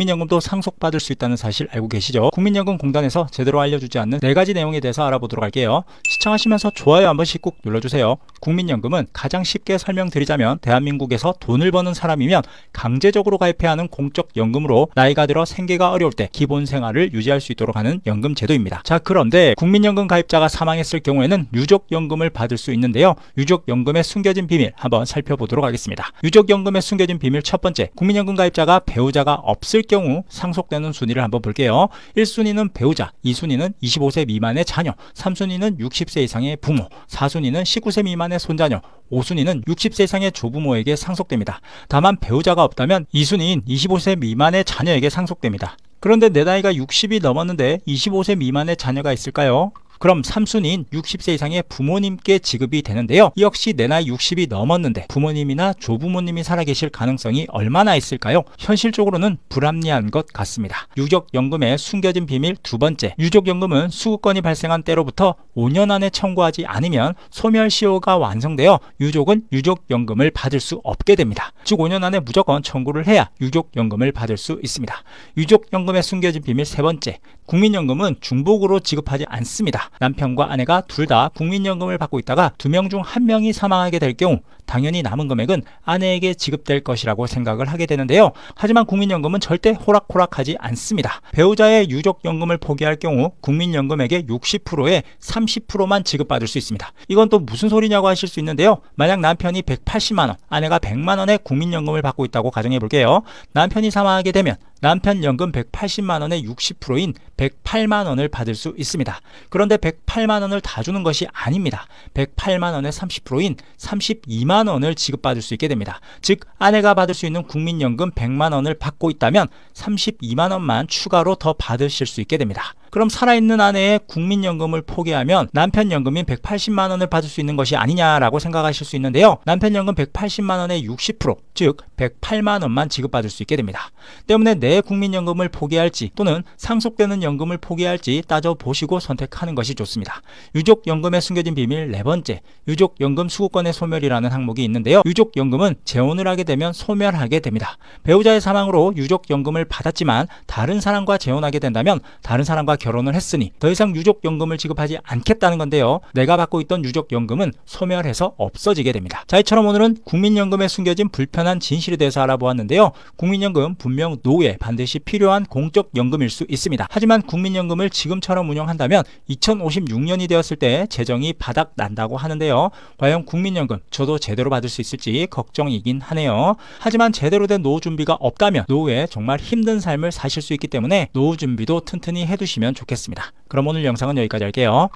국민연금도 상속받을 수 있다는 사실 알고 계시죠? 국민연금공단에서 제대로 알려주지 않는 4가지 내용에 대해서 알아보도록 할게요. 시청하시면서 좋아요 한 번씩 꼭 눌러주세요. 국민연금은 가장 쉽게 설명드리자면 대한민국에서 돈을 버는 사람이면 강제적으로 가입해야 하는 공적연금으로 나이가 들어 생계가 어려울 때 기본 생활을 유지할 수 있도록 하는 연금 제도입니다. 자, 그런데 국민연금 가입자가 사망했을 경우에는 유족연금을 받을 수 있는데요. 유족연금의 숨겨진 비밀 한번 살펴보도록 하겠습니다. 유족연금의 숨겨진 비밀 첫 번째, 국민연금 가입자가 배우자가 없을 경우 상속되는 순위를 한번 볼게요. 1순위는 배우자, 2순위는 25세 미만의 자녀, 3순위는 60세 이상의 부모, 4순위는 19세 미만의 손자녀, 5순위는 60세 이상의 조부모에게 상속됩니다. 다만 배우자가 없다면 2순위인 25세 미만의 자녀에게 상속됩니다. 그런데 내 나이가 60이 넘었는데 25세 미만의 자녀가 있을까요? 그럼 3순위인 60세 이상의 부모님께 지급이 되는데요. 역시 내 나이 60이 넘었는데 부모님이나 조부모님이 살아계실 가능성이 얼마나 있을까요? 현실적으로는 불합리한 것 같습니다. 유족연금의 숨겨진 비밀 두 번째, 유족연금은 수급건이 발생한 때로부터 5년 안에 청구하지 않으면 소멸시효가 완성되어 유족은 유족연금을 받을 수 없게 됩니다. 즉 5년 안에 무조건 청구를 해야 유족연금을 받을 수 있습니다. 유족연금의 숨겨진 비밀 세 번째, 국민연금은 중복으로 지급하지 않습니다. 남편과 아내가 둘 다 국민연금을 받고 있다가 2명 중 1명이 사망하게 될 경우 당연히 남은 금액은 아내에게 지급될 것이라고 생각을 하게 되는데요. 하지만 국민연금은 절대 호락호락하지 않습니다. 배우자의 유족연금을 포기할 경우 국민연금액의 60%에 30%만 지급받을 수 있습니다. 이건 또 무슨 소리냐고 하실 수 있는데요. 만약 남편이 180만원, 아내가 100만원의 국민연금을 받고 있다고 가정해 볼게요. 남편이 사망하게 되면 남편 연금 180만원의 60%인 108만원을 받을 수 있습니다. 그런데 108만원을 다 주는 것이 아닙니다. 108만원의 30%인 32만원을 지급받을 수 있게 됩니다. 즉 아내가 받을 수 있는 국민연금 100만원을 받고 있다면 32만원만 추가로 더 받으실 수 있게 됩니다. 그럼 살아있는 아내의 국민연금을 포기하면 남편 연금인 180만원을 받을 수 있는 것이 아니냐라고 생각하실 수 있는데요. 남편 연금 180만원의 60%, 즉 108만원만 지급받을 수 있게 됩니다. 때문에 내 국민연금을 포기할지 또는 상속되는 연금을 포기할지 따져보시고 선택하는 것이 좋습니다. 유족연금의 숨겨진 비밀 네 번째, 유족연금 수급권의 소멸이라는 항목이 있는데요. 유족연금은 재혼을 하게 되면 소멸하게 됩니다. 배우자의 사망으로 유족연금을 받았지만 다른 사람과 재혼하게 된다면 다른 사람과 결혼을 했으니 더 이상 유족연금을 지급하지 않겠다는 건데요. 내가 받고 있던 유족연금은 소멸해서 없어지게 됩니다. 자, 이처럼 오늘은 국민연금에 숨겨진 불편한 진실에 대해서 알아보았는데요. 국민연금 분명 노후에 반드시 필요한 공적연금일 수 있습니다. 하지만 국민연금을 지금처럼 운영한다면 2056년이 되었을 때 재정이 바닥 난다고 하는데요. 과연 국민연금 저도 제대로 받을 수 있을지 걱정이긴 하네요. 하지만 제대로 된 노후 준비가 없다면 노후에 정말 힘든 삶을 사실 수 있기 때문에 노후 준비도 튼튼히 해두시면 좋겠습니다. 그럼 오늘 영상은 여기까지 할게요.